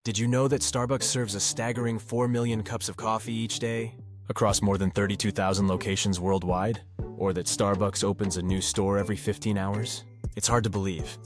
Did you know that Starbucks serves a staggering 4 million cups of coffee each day, across more than 32,000 locations worldwide? Or that Starbucks opens a new store every 15 hours? It's hard to believe,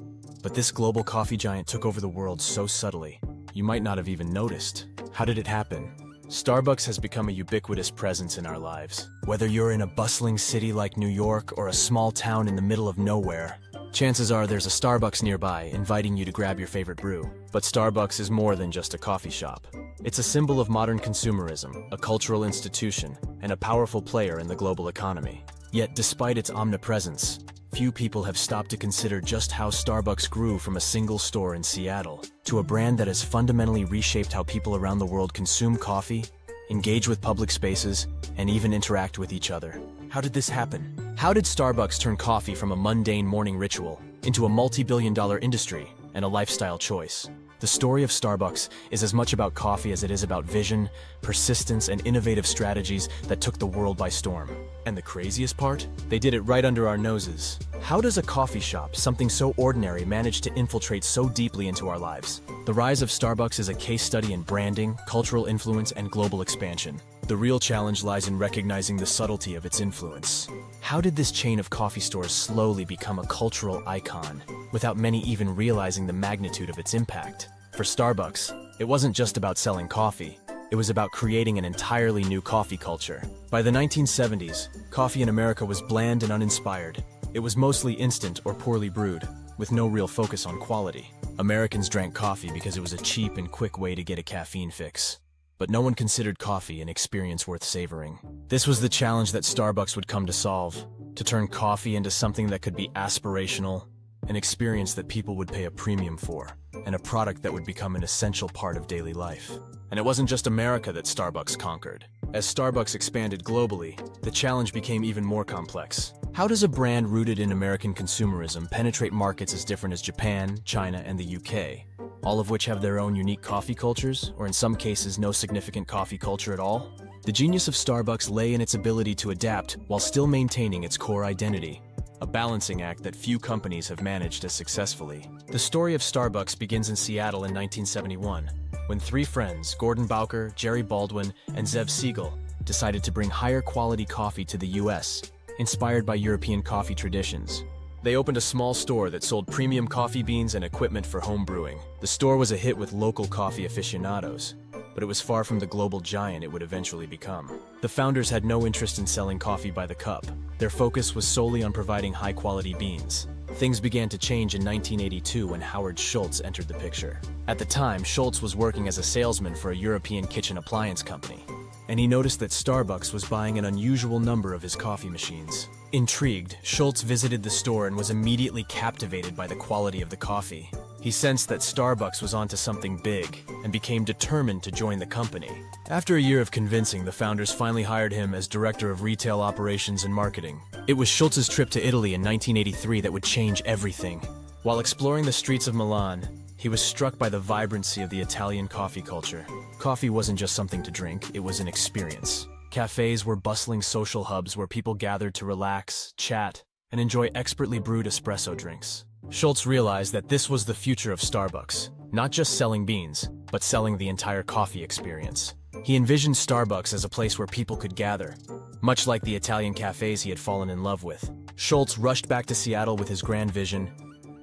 but this global coffee giant took over the world so subtly, you might not have even noticed. How did it happen? Starbucks has become a ubiquitous presence in our lives. Whether you're in a bustling city like New York or a small town in the middle of nowhere, chances are there's a Starbucks nearby inviting you to grab your favorite brew. But Starbucks is more than just a coffee shop. It's a symbol of modern consumerism, a cultural institution, and a powerful player in the global economy. Yet despite its omnipresence, few people have stopped to consider just how Starbucks grew from a single store in Seattle to a brand that has fundamentally reshaped how people around the world consume coffee, engage with public spaces, and even interact with each other. How did this happen? How did Starbucks turn coffee from a mundane morning ritual into a multi-billion-dollar industry and a lifestyle choice? The story of Starbucks is as much about coffee as it is about vision, persistence, and innovative strategies that took the world by storm. And the craziest part? They did it right under our noses. How does a coffee shop, something so ordinary, manage to infiltrate so deeply into our lives? The rise of Starbucks is a case study in branding, cultural influence, and global expansion. The real challenge lies in recognizing the subtlety of its influence. How did this chain of coffee stores slowly become a cultural icon, without many even realizing the magnitude of its impact? For Starbucks, it wasn't just about selling coffee. It was about creating an entirely new coffee culture. By the 1970s, coffee in America was bland and uninspired. It was mostly instant or poorly brewed, with no real focus on quality. Americans drank coffee because it was a cheap and quick way to get a caffeine fix. But no one considered coffee an experience worth savoring. This was the challenge that Starbucks would come to solve, to turn coffee into something that could be aspirational, an experience that people would pay a premium for, and a product that would become an essential part of daily life. And it wasn't just America that Starbucks conquered. As Starbucks expanded globally, the challenge became even more complex. How does a brand rooted in American consumerism penetrate markets as different as Japan, China, and the UK, all of which have their own unique coffee cultures, or in some cases no significant coffee culture at all? The genius of Starbucks lay in its ability to adapt while still maintaining its core identity, a balancing act that few companies have managed as successfully. The story of Starbucks begins in Seattle in 1971, when three friends, Gordon Bowker, Jerry Baldwin, and Zev Siegel, decided to bring higher quality coffee to the US, inspired by European coffee traditions. They opened a small store that sold premium coffee beans and equipment for home brewing. The store was a hit with local coffee aficionados, but it was far from the global giant it would eventually become. The founders had no interest in selling coffee by the cup. Their focus was solely on providing high-quality beans. Things began to change in 1982 when Howard Schultz entered the picture. At the time, Schultz was working as a salesman for a European kitchen appliance company, and he noticed that Starbucks was buying an unusual number of his coffee machines. Intrigued, Schultz visited the store and was immediately captivated by the quality of the coffee. He sensed that Starbucks was onto something big and became determined to join the company. After a year of convincing, the founders finally hired him as director of retail operations and marketing. It was Schultz's trip to Italy in 1983 that would change everything. While exploring the streets of Milan, he was struck by the vibrancy of the Italian coffee culture. Coffee wasn't just something to drink, it was an experience. Cafes were bustling social hubs where people gathered to relax, chat, and enjoy expertly brewed espresso drinks. Schultz realized that this was the future of Starbucks, not just selling beans, but selling the entire coffee experience. He envisioned Starbucks as a place where people could gather, much like the Italian cafes he had fallen in love with. Schultz rushed back to Seattle with his grand vision,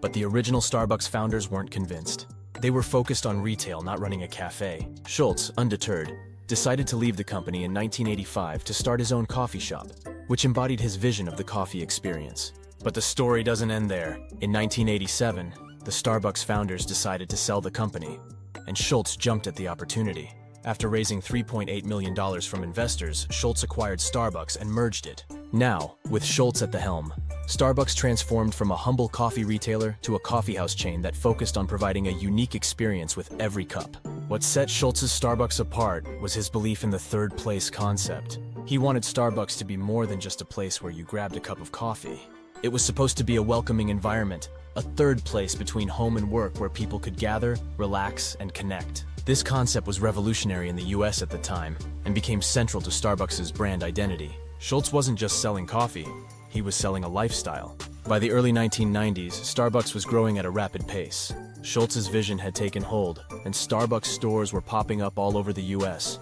but the original Starbucks founders weren't convinced. They were focused on retail, not running a cafe. Schultz, undeterred, decided to leave the company in 1985 to start his own coffee shop, which embodied his vision of the coffee experience. But the story doesn't end there. In 1987, the Starbucks founders decided to sell the company, and Schultz jumped at the opportunity. After raising $3.8 million from investors, Schultz acquired Starbucks and merged it. Now, with Schultz at the helm, Starbucks transformed from a humble coffee retailer to a coffeehouse chain that focused on providing a unique experience with every cup. What set Schultz's Starbucks apart was his belief in the third place concept. He wanted Starbucks to be more than just a place where you grabbed a cup of coffee. It was supposed to be a welcoming environment, a third place between home and work where people could gather, relax, and connect. This concept was revolutionary in the US at the time and became central to Starbucks' brand identity. Schultz wasn't just selling coffee, he was selling a lifestyle. By the early 1990s, Starbucks was growing at a rapid pace. Schultz's vision had taken hold, and Starbucks stores were popping up all over the US.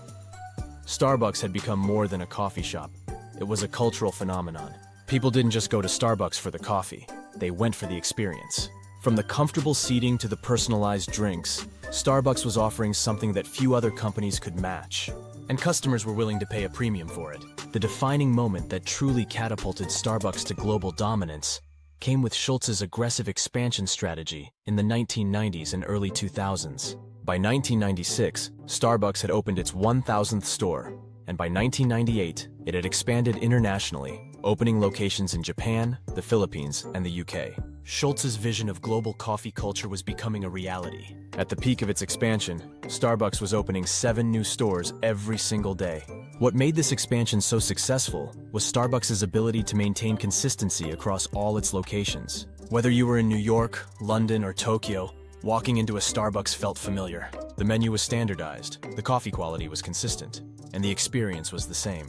Starbucks had become more than a coffee shop. It was a cultural phenomenon. People didn't just go to Starbucks for the coffee, they went for the experience. From the comfortable seating to the personalized drinks, Starbucks was offering something that few other companies could match. And customers were willing to pay a premium for it. The defining moment that truly catapulted Starbucks to global dominance came with Schultz's aggressive expansion strategy in the 1990s and early 2000s. By 1996, Starbucks had opened its 1,000th store, and by 1998, it had expanded internationally, opening locations in Japan, the Philippines, and the UK. Schultz's vision of global coffee culture was becoming a reality. At the peak of its expansion, Starbucks was opening 7 new stores every single day. What made this expansion so successful was Starbucks' ability to maintain consistency across all its locations. Whether you were in New York, London, or Tokyo, walking into a Starbucks felt familiar. The menu was standardized, the coffee quality was consistent, and the experience was the same.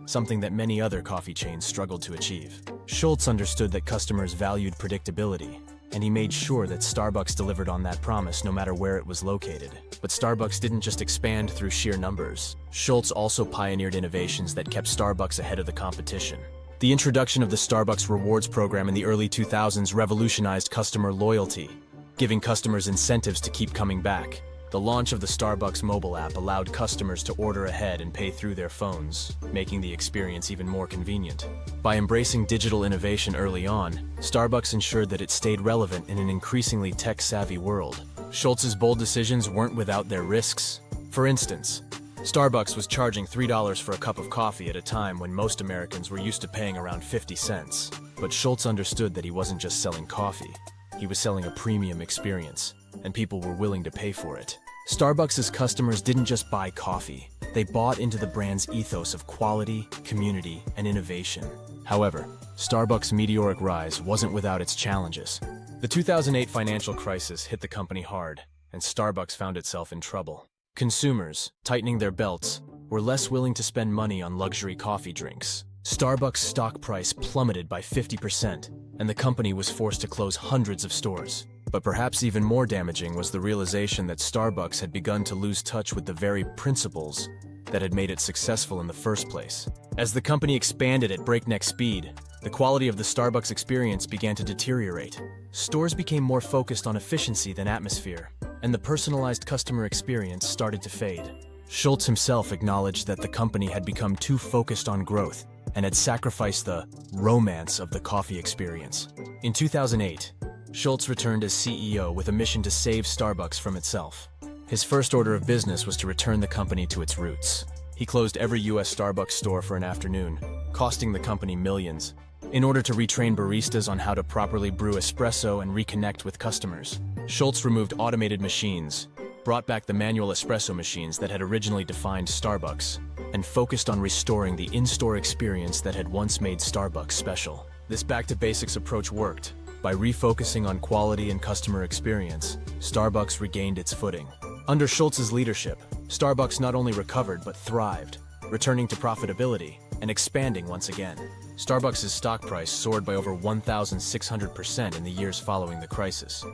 Something that many other coffee chains struggled to achieve. Schultz understood that customers valued predictability, and he made sure that Starbucks delivered on that promise no matter where it was located. But Starbucks didn't just expand through sheer numbers. Schultz also pioneered innovations that kept Starbucks ahead of the competition. The introduction of the Starbucks Rewards program in the early 2000s revolutionized customer loyalty, giving customers incentives to keep coming back. The launch of the Starbucks mobile app allowed customers to order ahead and pay through their phones, making the experience even more convenient. By embracing digital innovation early on, Starbucks ensured that it stayed relevant in an increasingly tech-savvy world. Schultz's bold decisions weren't without their risks. For instance, Starbucks was charging $3 for a cup of coffee at a time when most Americans were used to paying around 50 cents. But Schultz understood that he wasn't just selling coffee. He was selling a premium experience, and people were willing to pay for it. Starbucks' customers didn't just buy coffee. They bought into the brand's ethos of quality, community, and innovation. However, Starbucks' meteoric rise wasn't without its challenges. The 2008 financial crisis hit the company hard, and Starbucks found itself in trouble. Consumers, tightening their belts, were less willing to spend money on luxury coffee drinks. Starbucks' stock price plummeted by 50%, and the company was forced to close hundreds of stores. But perhaps even more damaging was the realization that Starbucks had begun to lose touch with the very principles that had made it successful in the first place. As the company expanded at breakneck speed, the quality of the Starbucks experience began to deteriorate. Stores became more focused on efficiency than atmosphere, and the personalized customer experience started to fade. Schultz himself acknowledged that the company had become too focused on growth and had sacrificed the romance of the coffee experience. In 2008, Schultz returned as CEO with a mission to save Starbucks from itself. His first order of business was to return the company to its roots. He closed every US Starbucks store for an afternoon, costing the company millions, in order to retrain baristas on how to properly brew espresso and reconnect with customers. Schultz removed automated machines, brought back the manual espresso machines that had originally defined Starbucks, and focused on restoring the in-store experience that had once made Starbucks special. This back-to-basics approach worked. By refocusing on quality and customer experience, Starbucks regained its footing. Under Schultz's leadership, Starbucks not only recovered but thrived, returning to profitability and expanding once again. Starbucks' stock price soared by over 1,600% in the years following the crisis,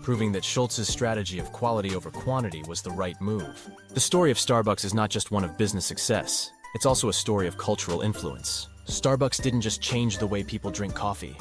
proving that Schultz's strategy of quality over quantity was the right move. The story of Starbucks is not just one of business success, it's also a story of cultural influence. Starbucks didn't just change the way people drink coffee,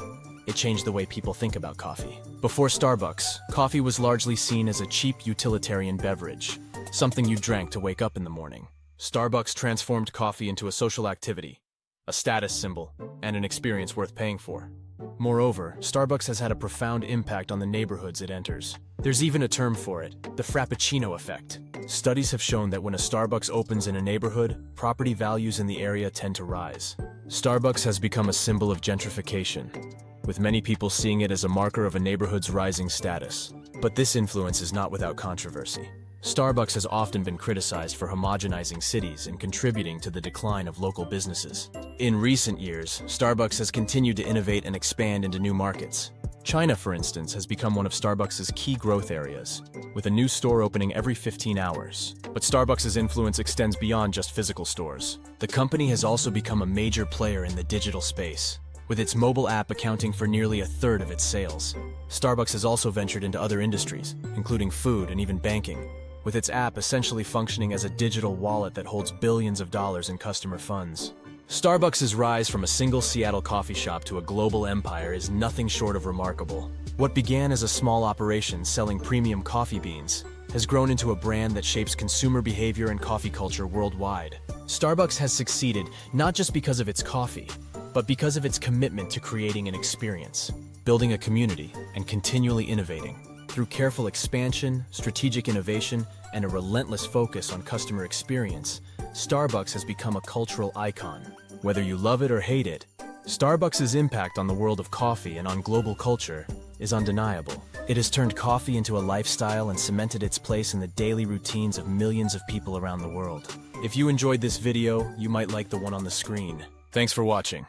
it changed the way people think about coffee. Before Starbucks, coffee was largely seen as a cheap utilitarian beverage, something you drank to wake up in the morning. Starbucks transformed coffee into a social activity, a status symbol, and an experience worth paying for. Moreover, Starbucks has had a profound impact on the neighborhoods it enters. There's even a term for it, the Frappuccino effect. Studies have shown that when a Starbucks opens in a neighborhood, property values in the area tend to rise. Starbucks has become a symbol of gentrification, with many people seeing it as a marker of a neighborhood's rising status. But this influence is not without controversy. Starbucks has often been criticized for homogenizing cities and contributing to the decline of local businesses. In recent years, Starbucks has continued to innovate and expand into new markets. China, for instance, has become one of Starbucks' key growth areas, with a new store opening every 15 hours. But Starbucks' influence extends beyond just physical stores. The company has also become a major player in the digital space. with its mobile app accounting for nearly a third of its sales. Starbucks has also ventured into other industries, including food and even banking, with its app essentially functioning as a digital wallet that holds billions of dollars in customer funds. Starbucks' rise from a single Seattle coffee shop to a global empire is nothing short of remarkable. What began as a small operation selling premium coffee beans has grown into a brand that shapes consumer behavior and coffee culture worldwide. Starbucks has succeeded not just because of its coffee, but because of its commitment to creating an experience, building a community, and continually innovating. Through careful expansion, strategic innovation, and a relentless focus on customer experience, Starbucks has become a cultural icon. Whether you love it or hate it, Starbucks' impact on the world of coffee and on global culture is undeniable. It has turned coffee into a lifestyle and cemented its place in the daily routines of millions of people around the world. If you enjoyed this video, you might like the one on the screen. Thanks for watching.